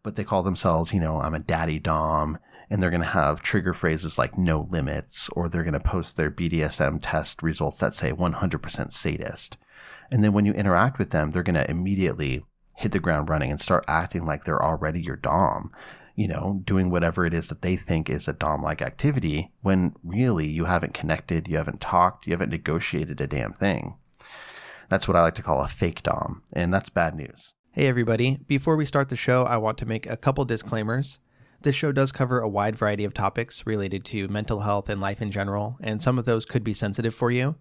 but they call themselves, I'm a daddy dom, and they're going to have trigger phrases like no limits, or they're going to post their BDSM test results that say 100% sadist. And then when you interact with them, they're going to immediately hit the ground running and start acting like they're already your dom, doing whatever it is that they think is a dom-like activity, when really you haven't connected, you haven't talked, you haven't negotiated a damn thing. That's what I like to call a fake dom, and that's bad news. Hey everybody, before we start the show, I want to make a couple disclaimers. This show does cover a wide variety of topics related to mental health and life in general, and some of those could be sensitive for you.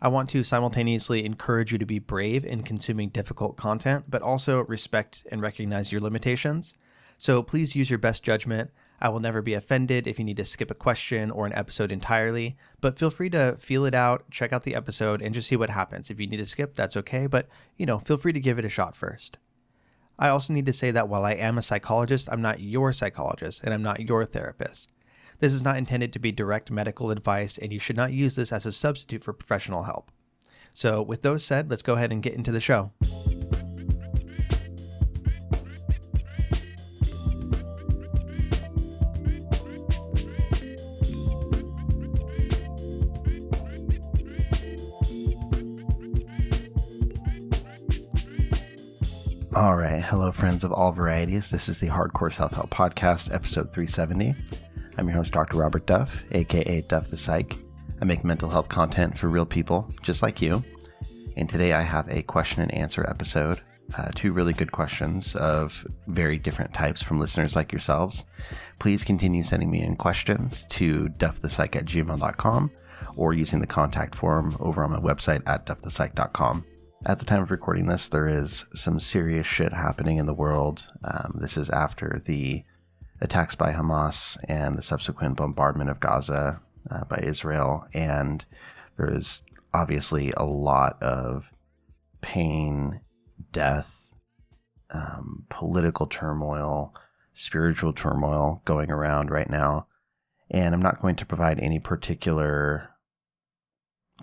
I want to simultaneously encourage you to be brave in consuming difficult content, but also respect and recognize your limitations. So please use your best judgment. I will never be offended if you need to skip a question or an episode entirely, but feel free to feel it out, check out the episode, and just see what happens. If you need to skip, that's okay, but feel free to give it a shot first. I also need to say that while I am a psychologist, I'm not your psychologist, and I'm not your therapist. This is not intended to be direct medical advice, and you should not use this as a substitute for professional help. So with those said, let's go ahead and get into the show. All right. Hello, friends of all varieties. This is the Hardcore Self-Help Podcast, episode 370. I'm your host, Dr. Robert Duff, aka Duff the Psych. I make mental health content for real people, just like you. And today I have a question and answer episode. Two really good questions of very different types from listeners like yourselves. Please continue sending me in questions to duffthepsych@gmail.com or using the contact form over on my website at duffthepsych.com. At the time of recording this, there is some serious shit happening in the world. This is after the attacks by Hamas and the subsequent bombardment of Gaza by Israel. And there is obviously a lot of pain, death, political turmoil, spiritual turmoil going around right now. And I'm not going to provide any particular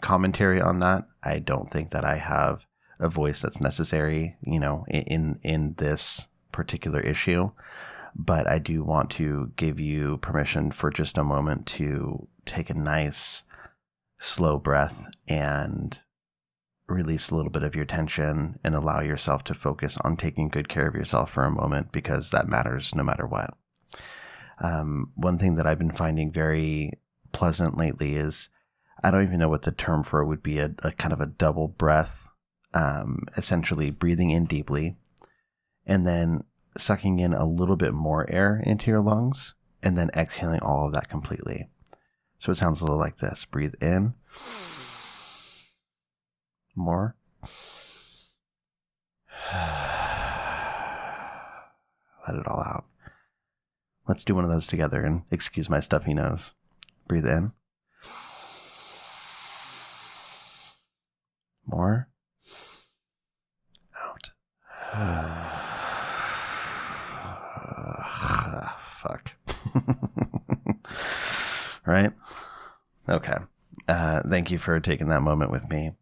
commentary on that. I don't think that I have a voice that's necessary, in this particular issue. But I do want to give you permission for just a moment to take a nice, slow breath and release a little bit of your tension and allow yourself to focus on taking good care of yourself for a moment, because that matters no matter what. One thing that I've been finding very pleasant lately is, I don't even know what the term for it would be, a kind of a double breath, essentially breathing in deeply and then sucking in a little bit more air into your lungs and then exhaling all of that completely. So it sounds a little like this. Breathe in. More. Let it all out. Let's do one of those together, and excuse my stuffy nose. Breathe in. More. Out. Fuck. Right? Okay. Thank you for taking that moment with me.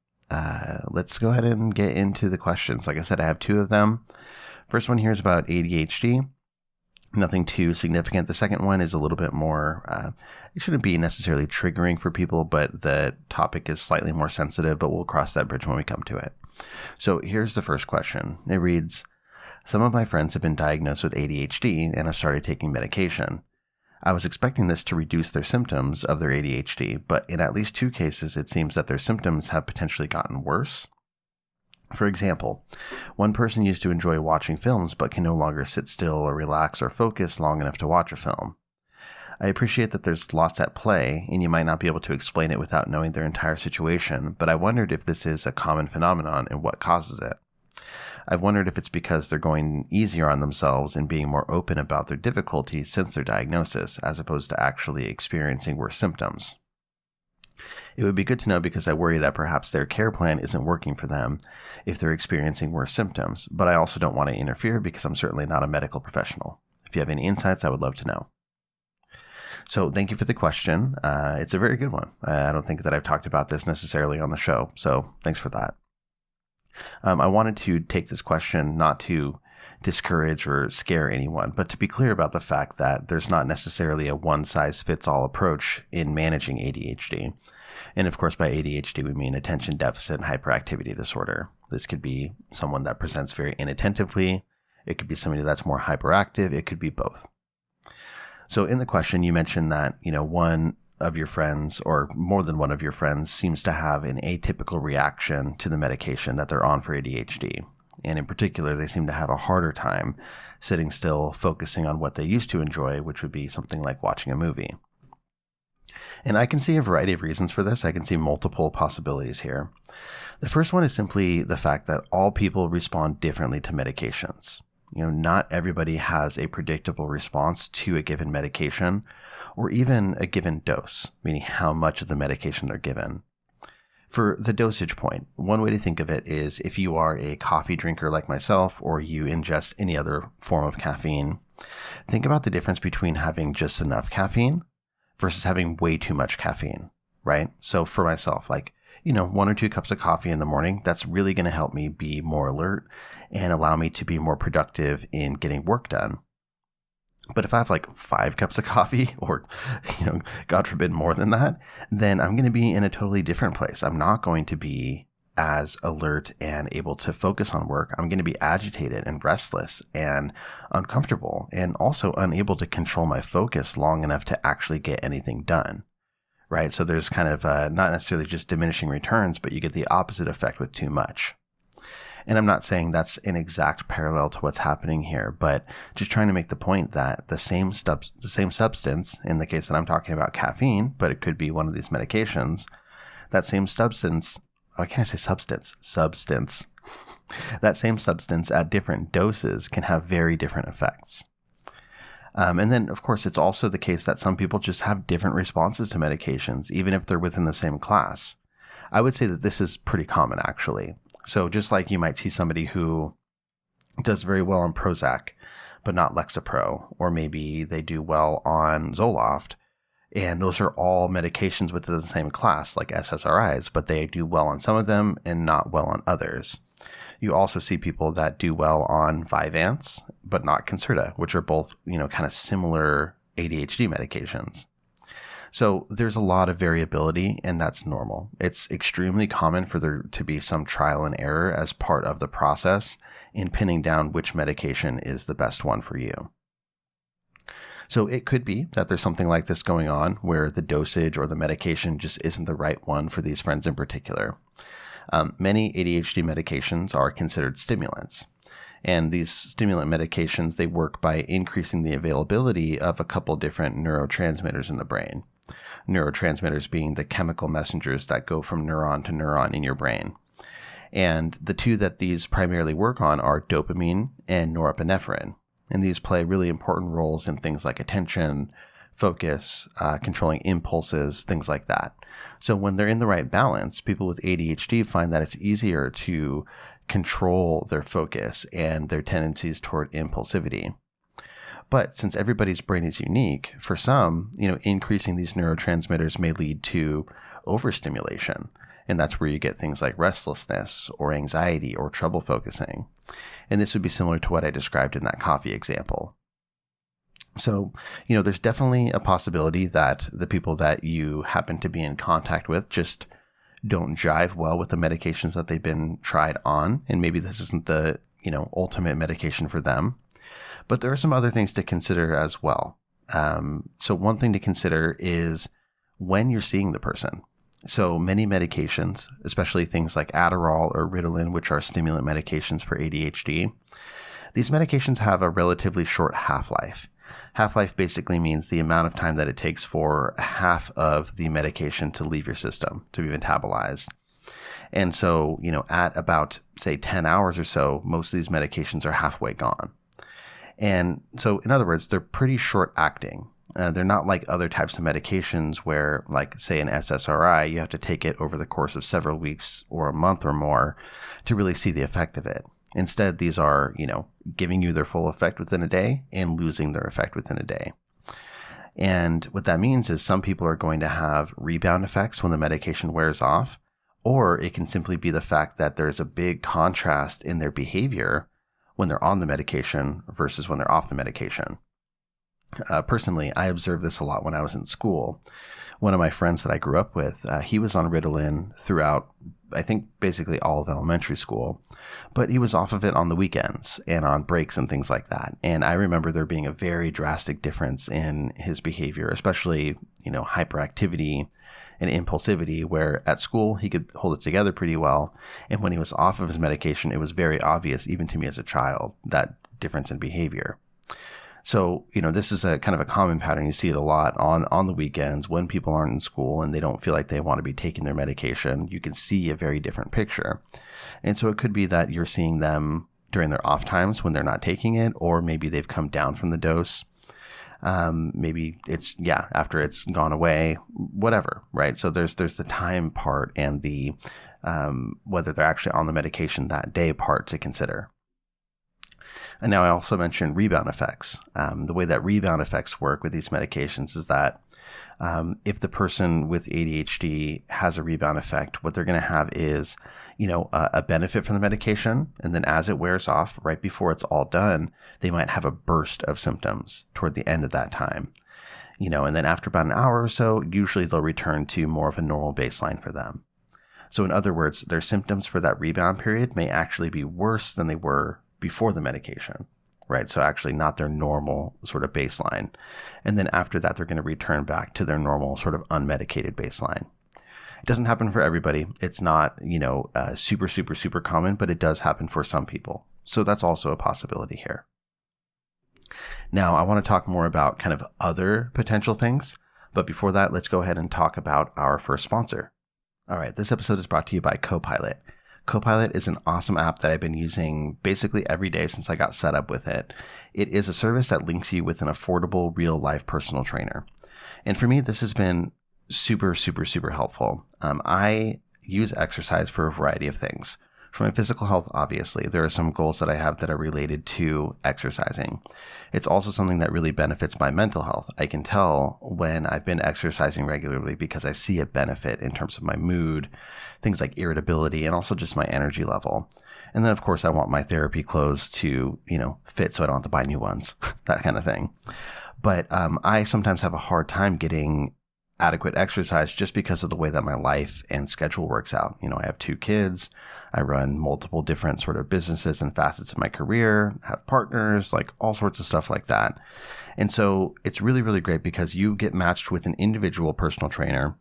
Let's go ahead and get into the questions. Like I said, I have two of them. First one here is about ADHD. Nothing too significant. The second one is a little bit more, it shouldn't be necessarily triggering for people, but the topic is slightly more sensitive, but we'll cross that bridge when we come to it. So here's the first question. It reads, some of my friends have been diagnosed with ADHD and have started taking medication. I was expecting this to reduce their symptoms of their ADHD, but in at least two cases, it seems that their symptoms have potentially gotten worse. For example, one person used to enjoy watching films but can no longer sit still or relax or focus long enough to watch a film. I appreciate that there's lots at play, and you might not be able to explain it without knowing their entire situation, but I wondered if this is a common phenomenon and what causes it. I've wondered if it's because they're going easier on themselves and being more open about their difficulties since their diagnosis, as opposed to actually experiencing worse symptoms. It would be good to know, because I worry that perhaps their care plan isn't working for them if they're experiencing worse symptoms, but I also don't want to interfere because I'm certainly not a medical professional. If you have any insights, I would love to know. So thank you for the question. It's a very good one. I don't think that I've talked about this necessarily on the show, so thanks for that. I wanted to take this question not to discourage or scare anyone, but to be clear about the fact that there's not necessarily a one-size-fits-all approach in managing ADHD. And of course, by ADHD, we mean attention deficit and hyperactivity disorder. This could be someone that presents very inattentively. It could be somebody that's more hyperactive. It could be both. So in the question, you mentioned that, one of your friends or more than one of your friends seems to have an atypical reaction to the medication that they're on for ADHD. And in particular, they seem to have a harder time sitting still, focusing on what they used to enjoy, which would be something like watching a movie. And I can see a variety of reasons for this. I can see multiple possibilities here. The first one is simply the fact that all people respond differently to medications. Not everybody has a predictable response to a given medication or even a given dose, meaning how much of the medication they're given. For the dosage point, one way to think of it is if you are a coffee drinker like myself or you ingest any other form of caffeine, think about the difference between having just enough caffeine versus having way too much caffeine, right? So for myself, 1 or 2 cups of coffee in the morning, that's really going to help me be more alert and allow me to be more productive in getting work done. But if I have 5 cups of coffee or, God forbid more than that, then I'm going to be in a totally different place. I'm not going to be as alert and able to focus on work. I'm going to be agitated and restless and uncomfortable and also unable to control my focus long enough to actually get anything done. Right? So there's kind of not necessarily just diminishing returns, but you get the opposite effect with too much. And I'm not saying that's an exact parallel to what's happening here, but just trying to make the point that the same substance, in the case that I'm talking about caffeine, but it could be one of these medications, that same substance, why can't I say substance? Substance. That same substance at different doses can have very different effects. And then, of course, it's also the case that some people just have different responses to medications, even if they're within the same class. I would say that this is pretty common, actually. So just like you might see somebody who does very well on Prozac, but not Lexapro, or maybe they do well on Zoloft, and those are all medications within the same class, like SSRIs, but they do well on some of them and not well on others. You also see people that do well on Vyvanse, but not Concerta, which are both, kind of similar ADHD medications. So there's a lot of variability, and that's normal. It's extremely common for there to be some trial and error as part of the process in pinning down which medication is the best one for you. So it could be that there's something like this going on where the dosage or the medication just isn't the right one for these friends in particular. Many ADHD medications are considered stimulants. And these stimulant medications, they work by increasing the availability of a couple different neurotransmitters in the brain. Neurotransmitters being the chemical messengers that go from neuron to neuron in your brain. And the two that these primarily work on are dopamine and norepinephrine. And these play really important roles in things like attention, focus, controlling impulses, things like that. So when they're in the right balance, people with ADHD find that it's easier to control their focus and their tendencies toward impulsivity. But since everybody's brain is unique, for some, increasing these neurotransmitters may lead to overstimulation. And that's where you get things like restlessness or anxiety or trouble focusing. And this would be similar to what I described in that coffee example. So, there's definitely a possibility that the people that you happen to be in contact with just don't jive well with the medications that they've been tried on. And maybe this isn't the, ultimate medication for them. But there are some other things to consider as well. So one thing to consider is when you're seeing the person. So many medications, especially things like Adderall or Ritalin, which are stimulant medications for ADHD, these medications have a relatively short half-life. Half-life basically means the amount of time that it takes for half of the medication to leave your system, to be metabolized. And so, at about, say, 10 hours or so, most of these medications are halfway gone. And so, in other words, they're pretty short acting. They're not like other types of medications where, like, say, an SSRI, you have to take it over the course of several weeks or a month or more to really see the effect of it. Instead, these are, giving you their full effect within a day and losing their effect within a day. And what that means is some people are going to have rebound effects when the medication wears off, or it can simply be the fact that there's a big contrast in their behavior when they're on the medication versus when they're off the medication. Personally, I observed this a lot when I was in school. One of my friends that I grew up with, he was on Ritalin throughout, I think, basically all of elementary school, but he was off of it on the weekends and on breaks and things like that. And I remember there being a very drastic difference in his behavior, especially, hyperactivity and impulsivity, where at school he could hold it together pretty well. And when he was off of his medication, it was very obvious, even to me as a child, that difference in behavior. So, this is a kind of a common pattern. You see it a lot on the weekends when people aren't in school and they don't feel like they want to be taking their medication. You can see a very different picture. And so it could be that you're seeing them during their off times when they're not taking it, or maybe they've come down from the dose. Maybe it's, after it's gone away, whatever, right? So there's the time part and the whether they're actually on the medication that day part to consider. And now I also mentioned rebound effects. The way that rebound effects work with these medications is that if the person with ADHD has a rebound effect, what they're going to have is, a benefit from the medication. And then as it wears off, right before it's all done, they might have a burst of symptoms toward the end of that time. And then after about an hour or so, usually they'll return to more of a normal baseline for them. So in other words, their symptoms for that rebound period may actually be worse than they were before the medication, right? So actually not their normal sort of baseline. And then after that, they're going to return back to their normal sort of unmedicated baseline. It doesn't happen for everybody. It's not, super, super, super common, but it does happen for some people. So that's also a possibility here. Now, I want to talk more about kind of other potential things. But before that, let's go ahead and talk about our first sponsor. All right, this episode is brought to you by Copilot. Copilot is an awesome app that I've been using basically every day since I got set up with it. It is a service that links you with an affordable, real-life personal trainer. And for me, this has been super, super, super helpful. I use exercise for a variety of things. For my physical health, obviously, there are some goals that I have that are related to exercising. It's also something that really benefits my mental health. I can tell when I've been exercising regularly because I see a benefit in terms of my mood, things like irritability, and also just my energy level. And then, of course, I want my therapy clothes to, fit so I don't have to buy new ones, that kind of thing. But I sometimes have a hard time getting adequate exercise just because of the way that my life and schedule works out. I have 2 kids. I run multiple different sort of businesses and facets of my career, have partners, like all sorts of stuff like that. And so it's really, really great because you get matched with an individual personal trainer.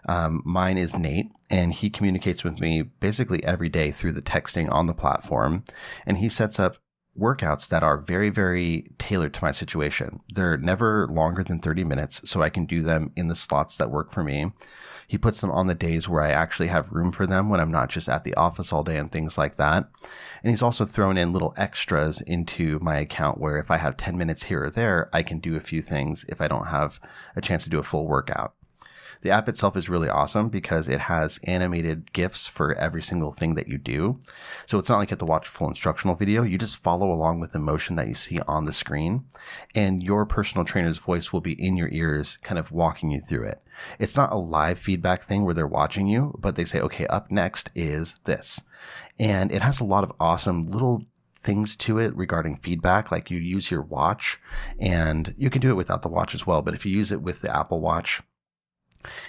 Mine is Nate, and he communicates with me basically every day through the texting on the platform. And he sets up workouts that are very, very tailored to my situation. They're never longer than 30 minutes, so I can do them in the slots that work for me. He puts them on the days where I actually have room for them when I'm not just at the office all day and things like that. And he's also thrown in little extras into my account where if I have 10 minutes here or there, I can do a few things if I don't have a chance to do a full workout. The app itself is really awesome because it has animated GIFs for every single thing that you do. So it's not like you have to watch a full instructional video. You just follow along with the motion that you see on the screen, and your personal trainer's voice will be in your ears, kind of walking you through it. It's not a live feedback thing where they're watching you, but they say, okay, up next is this. And it has a lot of awesome little things to it regarding feedback. Like you use your watch, and you can do it without the watch as well. But if you use it with the Apple Watch,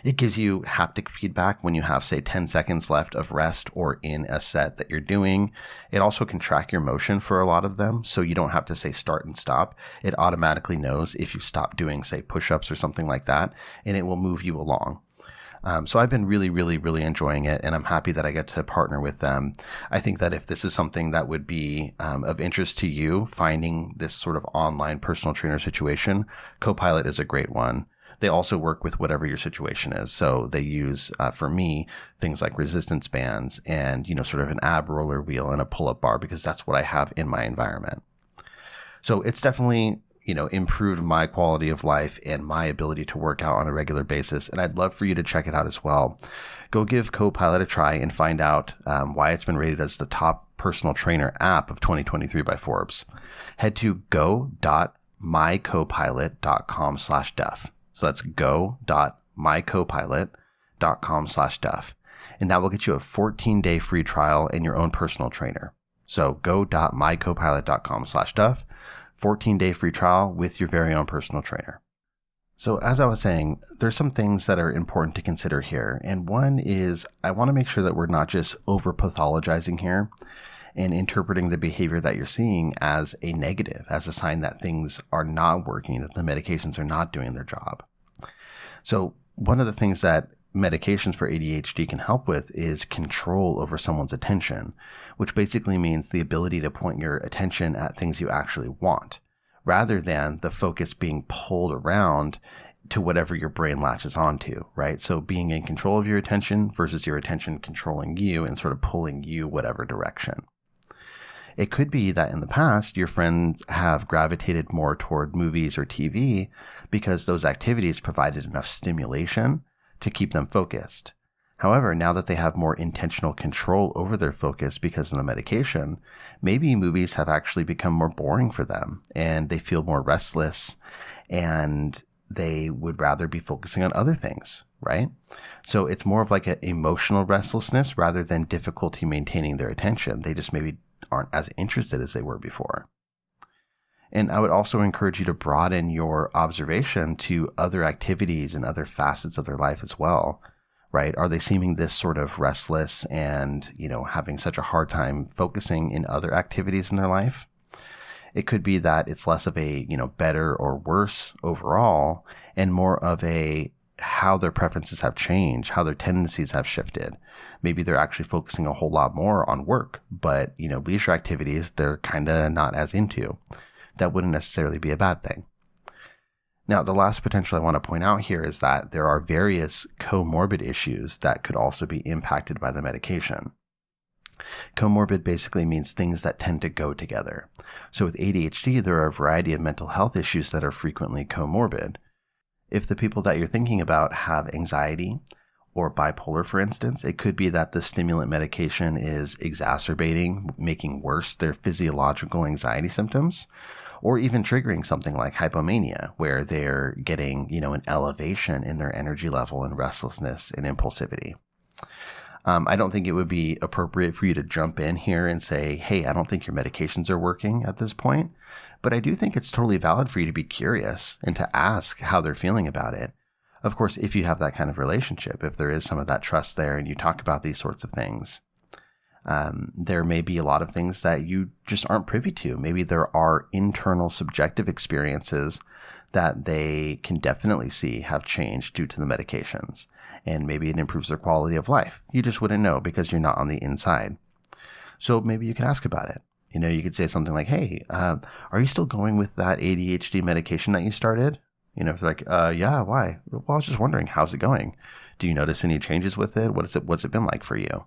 it gives you haptic feedback when you have, say, 10 seconds left of rest or in a set that you're doing. It also can track your motion for a lot of them, so you don't have to say start and stop. It automatically knows if you stop doing, say, push-ups or something like that, and it will move you along. So I've been really, really, really enjoying it, and I'm happy that I get to partner with them. I think that if this is something that would be of interest to you, finding this sort of online personal trainer situation, Copilot is a great one. They also work with whatever your situation is. So they use, for me, things like resistance bands and, sort of an ab roller wheel and a pull-up bar because that's what I have in my environment. So it's definitely, improved my quality of life and my ability to work out on a regular basis. And I'd love for you to check it out as well. Go give Copilot a try and find out why it's been rated as the top personal trainer app of 2023 by Forbes. Head to go.mycopilot.com/Duff. So that's go.mycopilot.com/Duff. And that will get you a 14-day free trial and your own personal trainer. So go.mycopilot.com/Duff, 14-day free trial with your very own personal trainer. So as I was saying, there's some things that are important to consider here. And one is I want to make sure that we're not just over pathologizing here and interpreting the behavior that you're seeing as a negative, as a sign that things are not working, that the medications are not doing their job. So one of the things that medications for ADHD can help with is control over someone's attention, which basically means the ability to point your attention at things you actually want, rather than the focus being pulled around to whatever your brain latches onto, right? So being in control of your attention versus your attention controlling you and sort of pulling you whatever direction. It could be that in the past, your friends have gravitated more toward movies or TV because those activities provided enough stimulation to keep them focused. However, now that they have more intentional control over their focus because of the medication, maybe movies have actually become more boring for them and they feel more restless and they would rather be focusing on other things, right? So it's more of like an emotional restlessness rather than difficulty maintaining their attention. They just maybe aren't as interested as they were before. And I would also encourage you to broaden your observation to other activities and other facets of their life as well, right? Are they seeming this sort of restless and, having such a hard time focusing in other activities in their life? It could be that it's less of a, better or worse overall and more of a how their preferences have changed, how their tendencies have shifted. Maybe they're actually focusing a whole lot more on work, but, leisure activities, they're kind of not as into. That wouldn't necessarily be a bad thing. Now, the last potential I want to point out here is that there are various comorbid issues that could also be impacted by the medication. Comorbid basically means things that tend to go together. So with ADHD, there are a variety of mental health issues that are frequently comorbid. If the people that you're thinking about have anxiety or bipolar, for instance, it could be that the stimulant medication is exacerbating, making worse their physiological anxiety symptoms, or even triggering something like hypomania, where they're getting, an elevation in their energy level and restlessness and impulsivity. I don't think it would be appropriate for you to jump in here and say, hey, I don't think your medications are working at this point. But I do think it's totally valid for you to be curious and to ask how they're feeling about it. Of course, if you have that kind of relationship, if there is some of that trust there and you talk about these sorts of things, there may be a lot of things that you just aren't privy to. Maybe there are internal subjective experiences that they can definitely see have changed due to the medications. And maybe it improves their quality of life. You just wouldn't know because you're not on the inside. So maybe you can ask about it. You could say something like, hey, are you still going with that ADHD medication that you started? If they're like, yeah, why? Well, I was just wondering, how's it going? Do you notice any changes with it? What's it been like for you?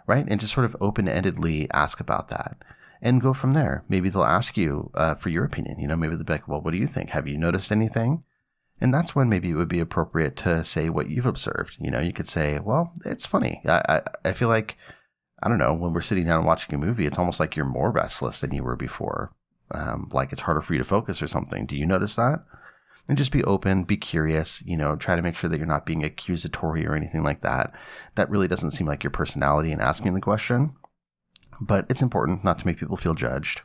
Right? And just sort of open-endedly ask about that and go from there. Maybe they'll ask you for your opinion. Maybe they'll be like, well, what do you think? Have you noticed anything? And that's when maybe it would be appropriate to say what you've observed. You could say, well, it's funny. I feel like, I don't know, when we're sitting down and watching a movie, it's almost like you're more restless than you were before. Like it's harder for you to focus or something. Do you notice that? And just be open, be curious, try to make sure that you're not being accusatory or anything like that. That really doesn't seem like your personality in asking the question, but it's important not to make people feel judged.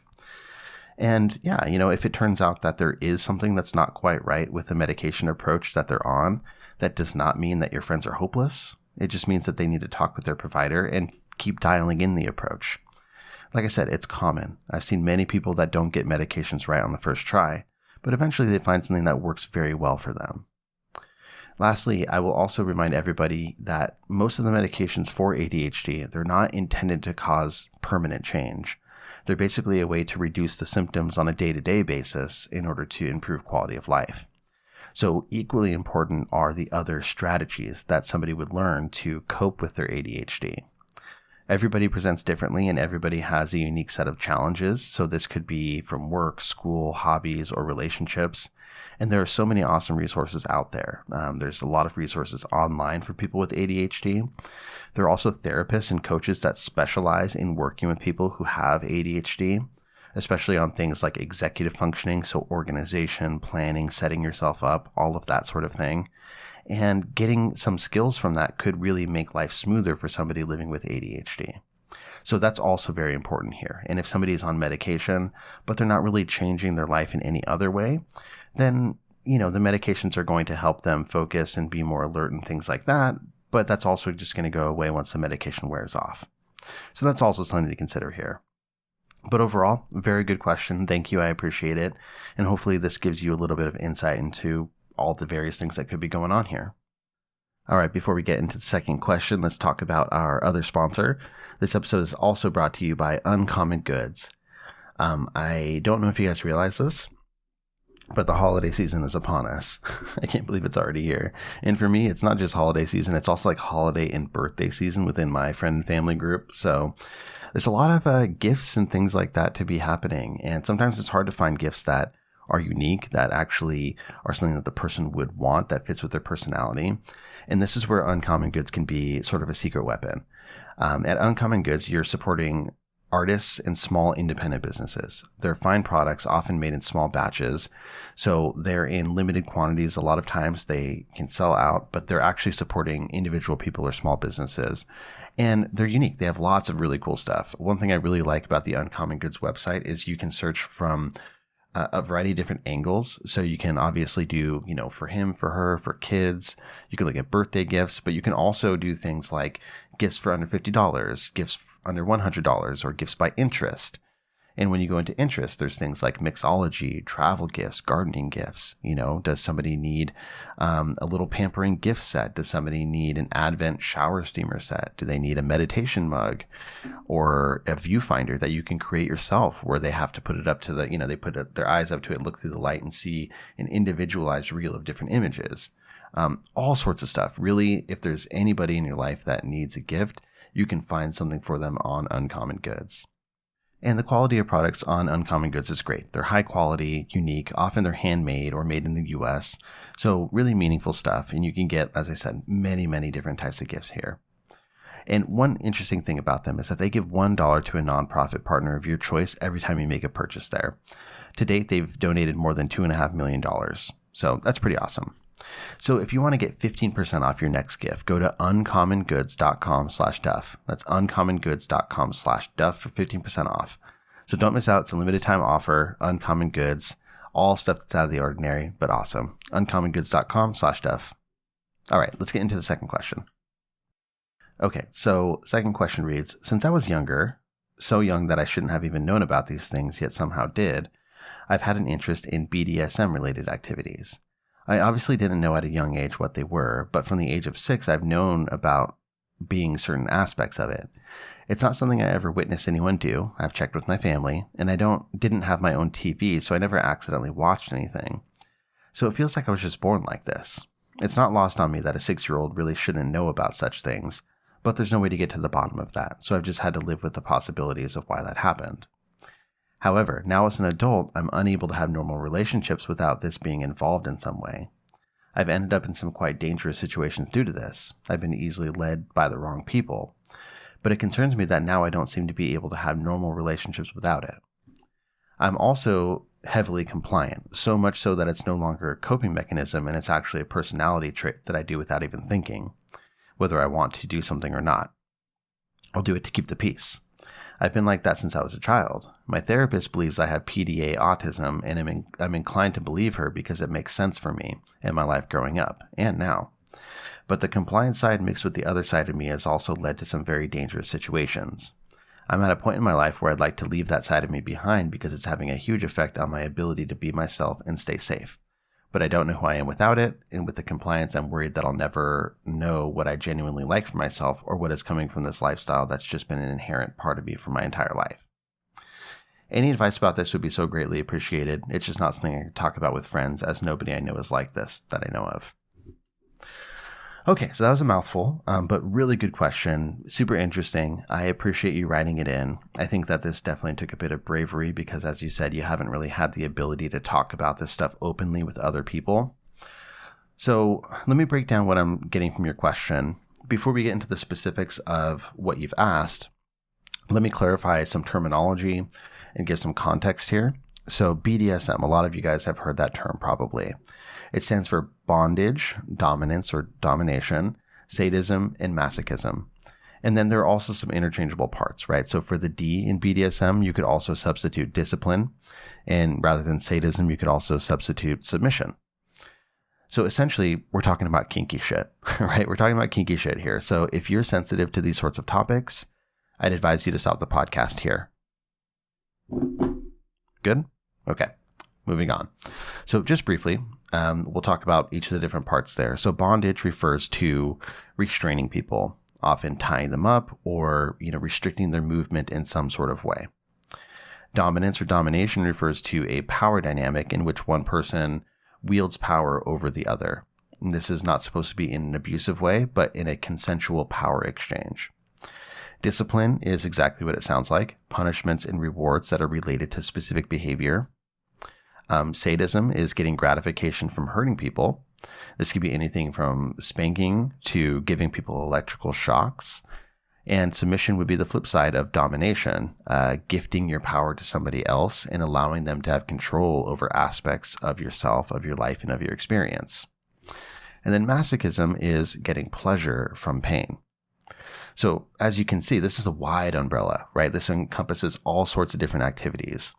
And yeah, if it turns out that there is something that's not quite right with the medication approach that they're on, that does not mean that your friends are hopeless. It just means that they need to talk with their provider and keep dialing in the approach. Like I said, it's common. I've seen many people that don't get medications right on the first try, but eventually they find something that works very well for them. Lastly, I will also remind everybody that most of the medications for ADHD, they're not intended to cause permanent change. They're basically a way to reduce the symptoms on a day-to-day basis in order to improve quality of life. So equally important are the other strategies that somebody would learn to cope with their ADHD. Everybody presents differently and everybody has a unique set of challenges. So this could be from work, school, hobbies, or relationships. And there are so many awesome resources out there. There's a lot of resources online for people with ADHD. There are also therapists and coaches that specialize in working with people who have ADHD, especially on things like executive functioning, so organization, planning, setting yourself up, all of that sort of thing. And getting some skills from that could really make life smoother for somebody living with ADHD. So that's also very important here. And if somebody is on medication, but they're not really changing their life in any other way, then, the medications are going to help them focus and be more alert and things like that. But that's also just going to go away once the medication wears off. So that's also something to consider here. But overall, very good question. Thank you. I appreciate it. And hopefully this gives you a little bit of insight into all the various things that could be going on here. All right, before we get into the second question, let's talk about our other sponsor. This episode is also brought to you by Uncommon Goods. I don't know if you guys realize this, but the holiday season is upon us. I can't believe it's already here. And for me, it's not just holiday season. It's also like holiday and birthday season within my friend and family group. So there's a lot of gifts and things like that to be happening. And sometimes it's hard to find gifts that are unique, that actually are something that the person would want, that fits with their personality. And this is where Uncommon Goods can be sort of a secret weapon. At Uncommon Goods, you're supporting artists and small independent businesses. They're fine products, often made in small batches. So they're in limited quantities. A lot of times they can sell out, but they're actually supporting individual people or small businesses. And they're unique. They have lots of really cool stuff. One thing I really like about the Uncommon Goods website is you can search from a variety of different angles. So you can obviously do, for him, for her, for kids. You can look at birthday gifts, but you can also do things like gifts for under $50, gifts under $100, or gifts by interest. And when you go into interest, there's things like mixology, travel gifts, gardening gifts. Does somebody need a little pampering gift set? Does somebody need an Advent shower steamer set? Do they need a meditation mug or a viewfinder that you can create yourself, where they have to put it up to they put their eyes up to it, look through the light and see an individualized reel of different images. All sorts of stuff. Really, if there's anybody in your life that needs a gift, you can find something for them on Uncommon Goods. And the quality of products on Uncommon Goods is great. They're high quality, unique, often they're handmade or made in the US. So really meaningful stuff. And you can get, as I said, many, many different types of gifts here. And one interesting thing about them is that they give $1 to a nonprofit partner of your choice every time you make a purchase there. To date, they've donated more than $2.5 million. So that's pretty awesome. So if you want to get 15% off your next gift, go to uncommongoods.com/duff. That's uncommongoods.com/duff for 15% off. So don't miss out. It's a limited time offer. Uncommon Goods, all stuff that's out of the ordinary, but awesome. uncommongoods.com/duff. All right, let's get into the second question. Okay, so second question reads, since I was younger, so young that I shouldn't have even known about these things, yet somehow did, I've had an interest in BDSM related activities. I obviously didn't know at a young age what they were, but from the age of 6, I've known about being certain aspects of it. It's not something I ever witnessed anyone do. I've checked with my family, and I didn't have my own TV, so I never accidentally watched anything. So it feels like I was just born like this. It's not lost on me that a 6-year-old really shouldn't know about such things, but there's no way to get to the bottom of that, so I've just had to live with the possibilities of why that happened. However, now as an adult, I'm unable to have normal relationships without this being involved in some way. I've ended up in some quite dangerous situations due to this. I've been easily led by the wrong people. But it concerns me that now I don't seem to be able to have normal relationships without it. I'm also heavily compliant, so much so that it's no longer a coping mechanism and it's actually a personality trait that I do without even thinking, whether I want to do something or not. I'll do it to keep the peace. I've been like that since I was a child. My therapist believes I have PDA autism, and I'm inclined to believe her because it makes sense for me and my life growing up, and now. But the compliance side mixed with the other side of me has also led to some very dangerous situations. I'm at a point in my life where I'd like to leave that side of me behind because it's having a huge effect on my ability to be myself and stay safe. But I don't know who I am without it, and with the compliance, I'm worried that I'll never know what I genuinely like for myself or what is coming from this lifestyle that's just been an inherent part of me for my entire life. Any advice about this would be so greatly appreciated. It's just not something I can talk about with friends, as nobody I know is like this that I know of. Okay, so that was a mouthful, but really good question. Super interesting. I appreciate you writing it in. I think that this definitely took a bit of bravery because, as you said, you haven't really had the ability to talk about this stuff openly with other people. So let me break down what I'm getting from your question. Before we get into the specifics of what you've asked, let me clarify some terminology and give some context here. So BDSM, a lot of you guys have heard that term probably. It stands for bondage, dominance or domination, sadism, and masochism. And then there are also some interchangeable parts, right? So for the D in BDSM, you could also substitute discipline. And rather than sadism, you could also substitute submission. So essentially, we're talking about kinky shit, right? We're talking about kinky shit here. So if you're sensitive to these sorts of topics, I'd advise you to stop the podcast here. Good? Okay. Moving on. So just briefly, we'll talk about each of the different parts there. So bondage refers to restraining people, often tying them up or, restricting their movement in some sort of way. Dominance or domination refers to a power dynamic in which one person wields power over the other. And this is not supposed to be in an abusive way, but in a consensual power exchange. Discipline is exactly what it sounds like, punishments and rewards that are related to specific behavior. Sadism is getting gratification from hurting people. This could be anything from spanking to giving people electrical shocks. And submission would be the flip side of domination, gifting your power to somebody else and allowing them to have control over aspects of yourself, of your life, and of your experience. And then masochism is getting pleasure from pain. So as you can see, this is a wide umbrella, right? This encompasses all sorts of different activities.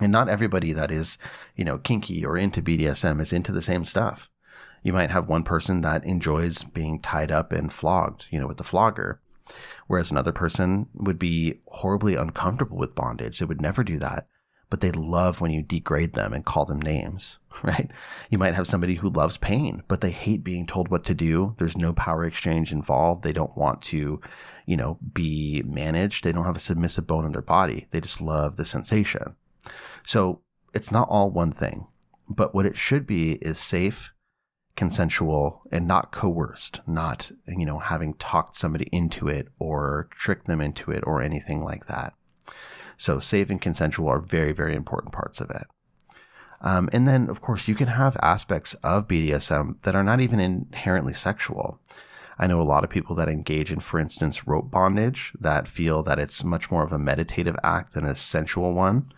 And not everybody that is, kinky or into BDSM is into the same stuff. You might have one person that enjoys being tied up and flogged, with the flogger. Whereas another person would be horribly uncomfortable with bondage. They would never do that, but they love when you degrade them and call them names, right? You might have somebody who loves pain, but they hate being told what to do. There's no power exchange involved. They don't want to, be managed. They don't have a submissive bone in their body. They just love the sensation. So it's not all one thing, but what it should be is safe, consensual, and not coerced, not, having talked somebody into it or tricked them into it or anything like that. So safe and consensual are very, very important parts of it. And then, of course, you can have aspects of BDSM that are not even inherently sexual. I know a lot of people that engage in, for instance, rope bondage that feel that it's much more of a meditative act than a sensual one.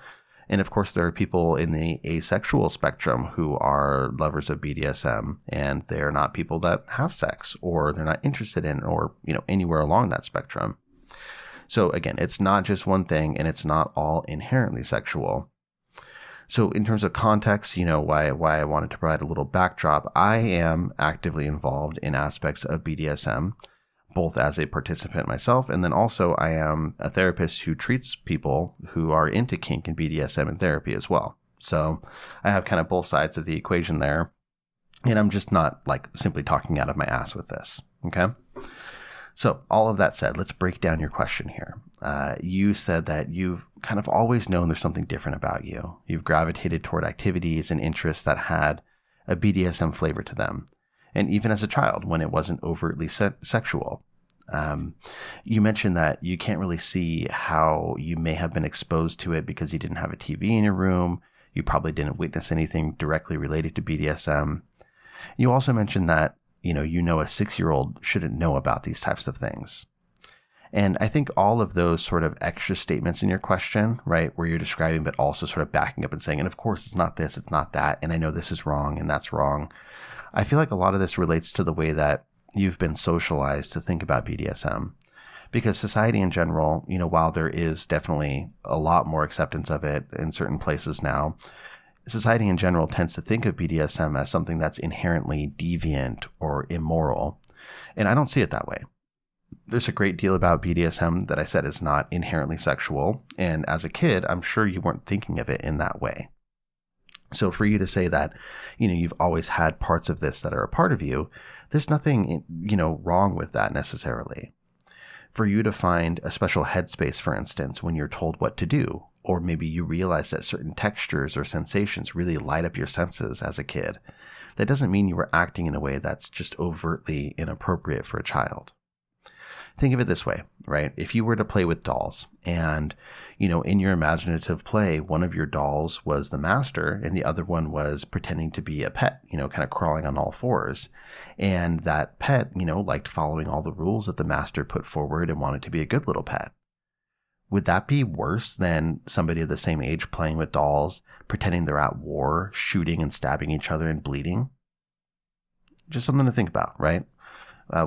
And of course, there are people in the asexual spectrum who are lovers of BDSM, and they're not people that have sex or they're not interested in or, anywhere along that spectrum. So again, it's not just one thing and it's not all inherently sexual. So in terms of context, why I wanted to provide a little backdrop, I am actively involved in aspects of BDSM, both as a participant myself, and then also I am a therapist who treats people who are into kink and BDSM in therapy as well. So I have kind of both sides of the equation there, and I'm just not simply talking out of my ass with this, okay? So all of that said, let's break down your question here. You said that you've kind of always known there's something different about you. You've gravitated toward activities and interests that had a BDSM flavor to them. And even as a child, when it wasn't overtly sexual. You mentioned that you can't really see how you may have been exposed to it because you didn't have a TV in your room. You probably didn't witness anything directly related to BDSM. You also mentioned that, a 6-year-old shouldn't know about these types of things. And I think all of those sort of extra statements in your question, right, where you're describing, but also sort of backing up and saying, and of course, it's not this, it's not that, and I know this is wrong and that's wrong. I feel like a lot of this relates to the way that you've been socialized to think about BDSM. Because society in general, while there is definitely a lot more acceptance of it in certain places now, society in general tends to think of BDSM as something that's inherently deviant or immoral. And I don't see it that way. There's a great deal about BDSM that I said is not inherently sexual. And as a kid, I'm sure you weren't thinking of it in that way. So for you to say that, you've always had parts of this that are a part of you, there's nothing, wrong with that necessarily. For you to find a special headspace, for instance, when you're told what to do, or maybe you realize that certain textures or sensations really light up your senses as a kid, that doesn't mean you were acting in a way that's just overtly inappropriate for a child. Think of it this way, right? If you were to play with dolls and, in your imaginative play, one of your dolls was the master and the other one was pretending to be a pet, kind of crawling on all fours. And that pet, liked following all the rules that the master put forward and wanted to be a good little pet. Would that be worse than somebody of the same age playing with dolls, pretending they're at war, shooting and stabbing each other and bleeding? Just something to think about, right?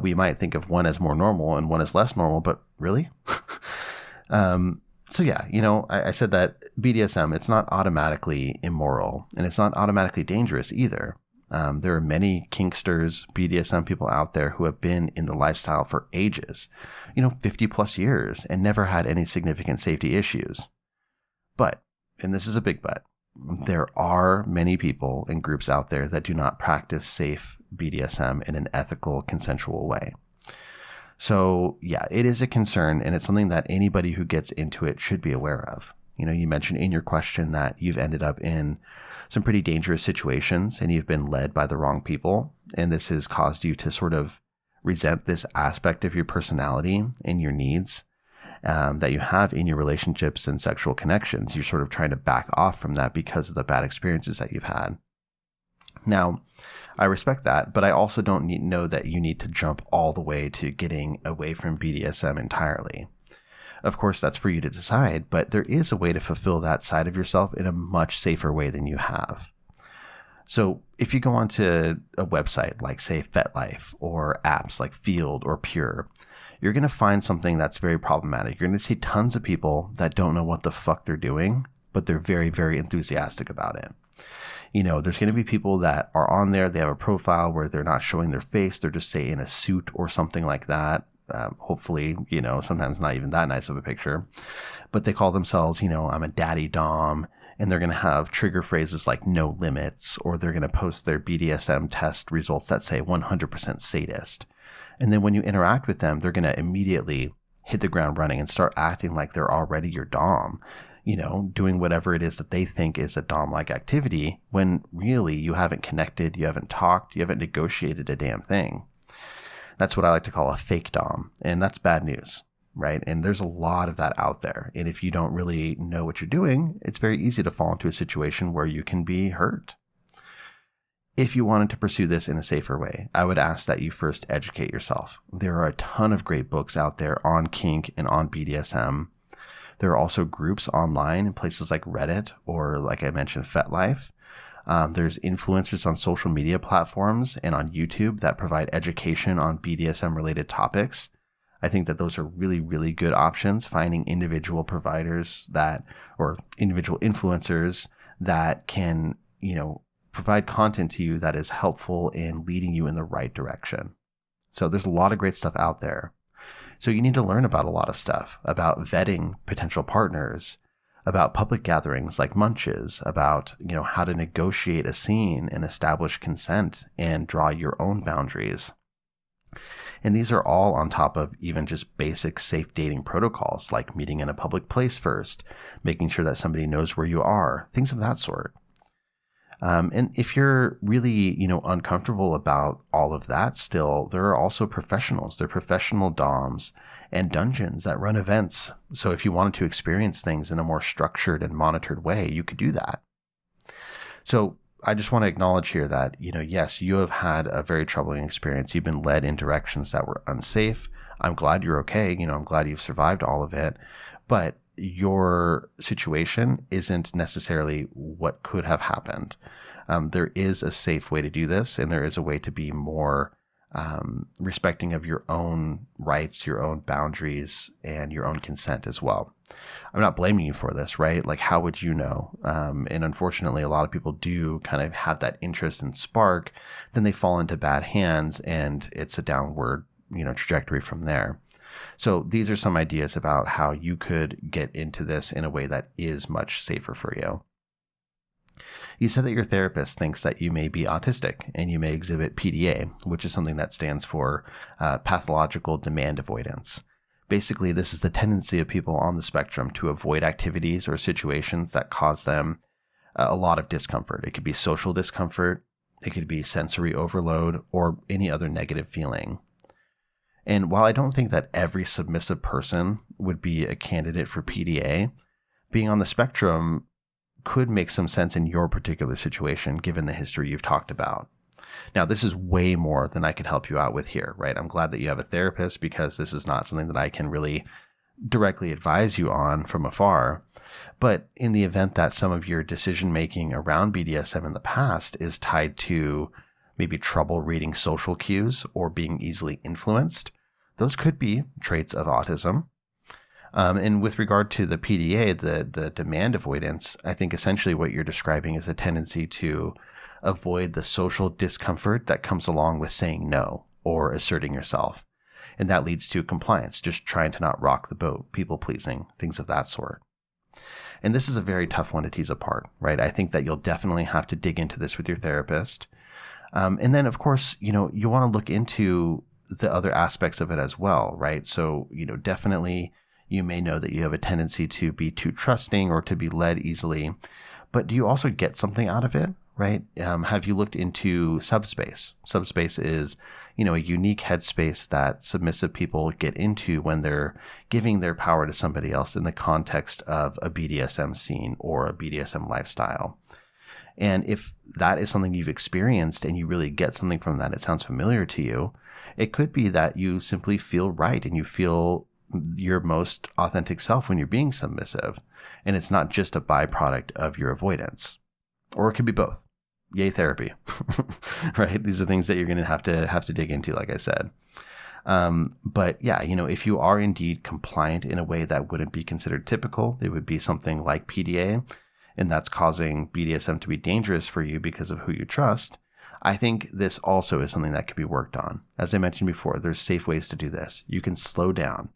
We might think of one as more normal and one as less normal, but really? So yeah, I said that BDSM, it's not automatically immoral and it's not automatically dangerous either. There are many kinksters, BDSM people out there who have been in the lifestyle for ages, 50 plus years, and never had any significant safety issues. But, and this is a big but, there are many people and groups out there that do not practice safe BDSM in an ethical, consensual way. So yeah, it is a concern, and it's something that anybody who gets into it should be aware of. You mentioned in your question that you've ended up in some pretty dangerous situations and you've been led by the wrong people. And this has caused you to sort of resent this aspect of your personality and your needs that you have in your relationships and sexual connections. You're sort of trying to back off from that because of the bad experiences that you've had. Now, I respect that, but I also don't know that you need to jump all the way to getting away from BDSM entirely. Of course, that's for you to decide, but there is a way to fulfill that side of yourself in a much safer way than you have. So if you go onto a website like, say, FetLife, or apps like Field or Pure, you're going to find something that's very problematic. You're going to see tons of people that don't know what the fuck they're doing, but they're very, very enthusiastic about it. There's going to be people that are on there, they have a profile where they're not showing their face, they're just, say, in a suit or something like that. Hopefully, sometimes not even that nice of a picture, but they call themselves, I'm a daddy dom, and they're going to have trigger phrases like no limits, or they're going to post their BDSM test results that say 100% sadist. And then when you interact with them, they're going to immediately hit the ground running and start acting like they're already your dom, doing whatever it is that they think is a dom-like activity, when really you haven't connected, you haven't talked, you haven't negotiated a damn thing. That's what I like to call a fake dom, and that's bad news, right? And there's a lot of that out there. And if you don't really know what you're doing, it's very easy to fall into a situation where you can be hurt. If you wanted to pursue this in a safer way, I would ask that you first educate yourself. There are a ton of great books out there on kink and on BDSM. There are also groups online in places like Reddit or, like I mentioned, FetLife. There's influencers on social media platforms and on YouTube that provide education on BDSM related topics. I think that those are really, really good options. Finding individual providers or individual influencers that can, provide content to you that is helpful in leading you in the right direction. So there's a lot of great stuff out there. So you need to learn about a lot of stuff, about vetting potential partners, about public gatherings like munches, about, how to negotiate a scene and establish consent and draw your own boundaries. And these are all on top of even just basic safe dating protocols, like meeting in a public place first, making sure that somebody knows where you are, things of that sort. And if you're really, uncomfortable about all of that still, there are also professionals. There are professional DOMs and dungeons that run events. So if you wanted to experience things in a more structured and monitored way, you could do that. So I just want to acknowledge here that, yes, you have had a very troubling experience. You've been led in directions that were unsafe. I'm glad you're okay. I'm glad you've survived all of it. But your situation isn't necessarily what could have happened. There is a safe way to do this, and there is a way to be more respecting of your own rights, your own boundaries, and your own consent as well. I'm not blaming you for this, right? Like, how would you know? And unfortunately, a lot of people do kind of have that interest and spark, then they fall into bad hands, and it's a downward, trajectory from there. So these are some ideas about how you could get into this in a way that is much safer for you. You said that your therapist thinks that you may be autistic and you may exhibit PDA, which is something that stands for pathological demand avoidance. Basically, this is the tendency of people on the spectrum to avoid activities or situations that cause them a lot of discomfort. It could be social discomfort, it could be sensory overload, or any other negative feeling. And while I don't think that every submissive person would be a candidate for PDA, being on the spectrum could make some sense in your particular situation, given the history you've talked about. Now, this is way more than I could help you out with here, right? I'm glad that you have a therapist, because this is not something that I can really directly advise you on from afar. But in the event that some of your decision-making around BDSM in the past is tied to maybe trouble reading social cues or being easily influenced. Those could be traits of autism. And with regard to the PDA, the demand avoidance, I think essentially what you're describing is a tendency to avoid the social discomfort that comes along with saying no or asserting yourself. And that leads to compliance, just trying to not rock the boat, people pleasing, things of that sort. And this is a very tough one to tease apart, right? I think that you'll definitely have to dig into this with your therapist. And then, of course, you want to look into the other aspects of it as well, right? So, definitely you may know that you have a tendency to be too trusting or to be led easily, but do you also get something out of it, right? Have you looked into subspace? Subspace is, a unique headspace that submissive people get into when they're giving their power to somebody else in the context of a BDSM scene or a BDSM lifestyle. And if that is something you've experienced and you really get something from that, it sounds familiar to you, it could be that you simply feel right and you feel your most authentic self when you're being submissive. And it's not just a byproduct of your avoidance. Or it could be both. Yay, therapy, right? These are things that you're going to have to dig into, like I said. But yeah, if you are indeed compliant in a way that wouldn't be considered typical, it would be something like PDA, and that's causing BDSM to be dangerous for you because of who you trust. I think this also is something that could be worked on. As I mentioned before, there's safe ways to do this. You can slow down.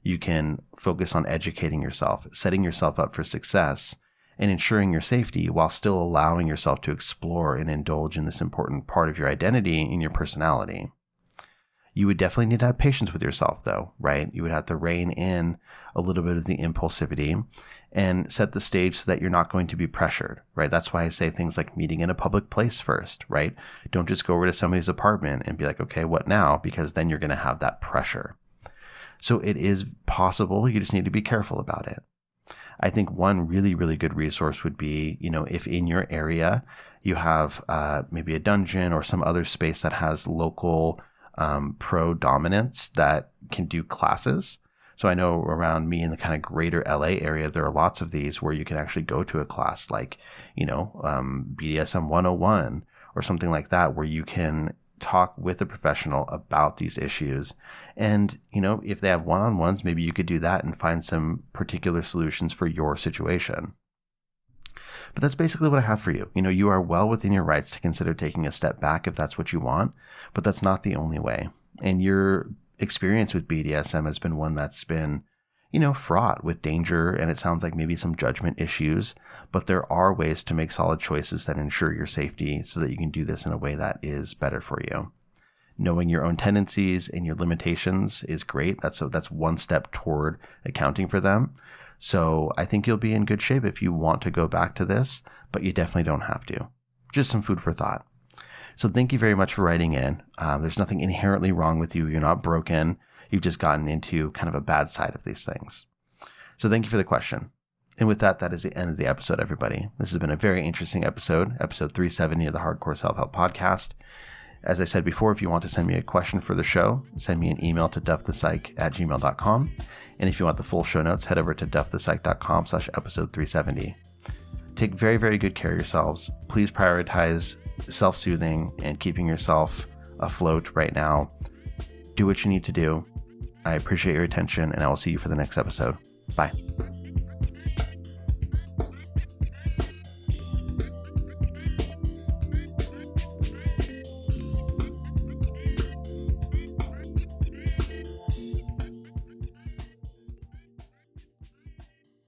You can focus on educating yourself, setting yourself up for success, and ensuring your safety while still allowing yourself to explore and indulge in this important part of your identity and your personality. You would definitely need to have patience with yourself, though, right? You would have to rein in a little bit of the impulsivity and set the stage so that you're not going to be pressured, right? That's why I say things like meeting in a public place first, right? Don't just go over to somebody's apartment and be like, okay, what now? Because then you're going to have that pressure. So it is possible. You just need to be careful about it. I think one really, really good resource would be, if in your area you have maybe a dungeon or some other space that has local pro dominance that can do classes. So I know around me in the kind of greater LA area, there are lots of these where you can actually go to a class like, BDSM 101 or something like that, where you can talk with a professional about these issues. And, if they have one-on-ones, maybe you could do that and find some particular solutions for your situation. But that's basically what I have for you. You are well within your rights to consider taking a step back if that's what you want, but that's not the only way. And your experience with BDSM has been one that's been, fraught with danger, and it sounds like maybe some judgment issues, but there are ways to make solid choices that ensure your safety so that you can do this in a way that is better for you. Knowing your own tendencies and your limitations is great. That's one step toward accounting for them. So I think you'll be in good shape if you want to go back to this, but you definitely don't have to. Just some food for thought. So thank you very much for writing in. There's nothing inherently wrong with you. You're not broken. You've just gotten into kind of a bad side of these things. So thank you for the question. And with that, that is the end of the episode, everybody. This has been a very interesting episode 370 of the Hardcore Self-Help Podcast. As I said before, if you want to send me a question for the show, send me an email to duffthepsych@gmail.com. And if you want the full show notes, head over to duffthepsych.com/episode 370. Take very, very good care of yourselves. Please prioritize self-soothing and keeping yourself afloat right now. Do what you need to do. I appreciate your attention, and I will see you for the next episode. Bye.